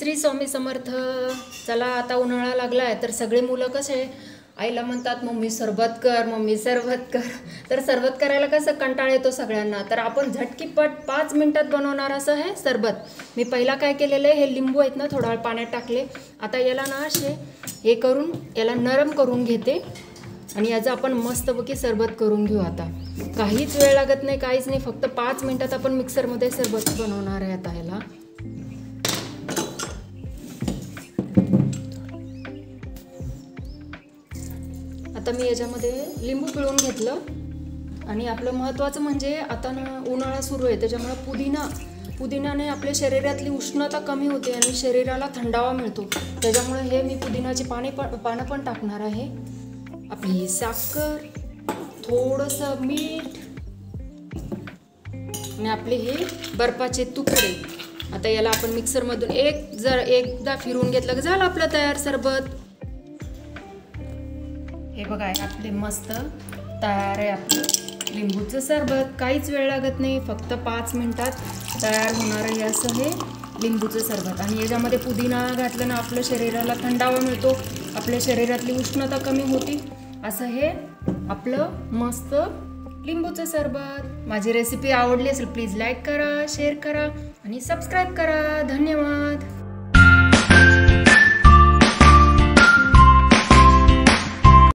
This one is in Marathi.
श्री स्वामी समर्थ. चला आता उन्हाळा लागला आहे तर सगळे मुलं कसे आईला म्हणतात मम्मी सरबत कर, मम्मी सरबत कर. तर सरबत करायला कसं कंटाळा येतो सगळ्यांना, तर आपण झटकीपट 5 मिनिटात बनवणार असं हे सरबत. मी पहिला काय केलेलं आहे, हे लिंबू आहेत ना थोडा वेळ पाण्यात टाकले. आता याला ना असे हे करून याला नरम करून घेते आणि याचं आपण मस्तपैकी सरबत करून घेऊ. आता काहीच वेळ लागत नाही, काहीच नाही, फक्त 5 मिनिटात आपण मिक्सरमध्ये सरबत बनवणार आहे. आता याला आता मी याच्यामध्ये लिंबू पिळून घेतलं आणि आपलं महत्त्वाचं म्हणजे आता ना उन्हाळा सुरू आहे त्याच्यामुळे पुदिनाने आपल्या शरीरातली उष्णता कमी होते आणि शरीराला थंडावा मिळतो. त्याच्यामुळे हे मी पुदिनाची पानं पण टाकणार आहे. आपली साखर, थोडंसं मीठ आणि आपले हे बर्फाचे तुकडे. आता याला आपण मिक्सरमधून एकदा फिरवून घेतलं की झालं आपलं तयार सरबत. हे बघा आपले मस्त तयार आहे आपलं लिंबूचं सरबत. काहीच वेळ लागत नाही, फक्त 5 मिनिटात तयार होणार आहे असं हे लिंबूचं सरबत. आणि याच्यामध्ये पुदिना घातलं ना आपल्या शरीराला थंडावा मिळतो, आपल्या शरीरातली उष्णता कमी होती. असं हे आपलं मस्त लिंबूचं सरबत. माझी रेसिपी आवडली असेल प्लीज लाईक करा, शेअर करा आणि सबस्क्राईब करा. धन्यवाद.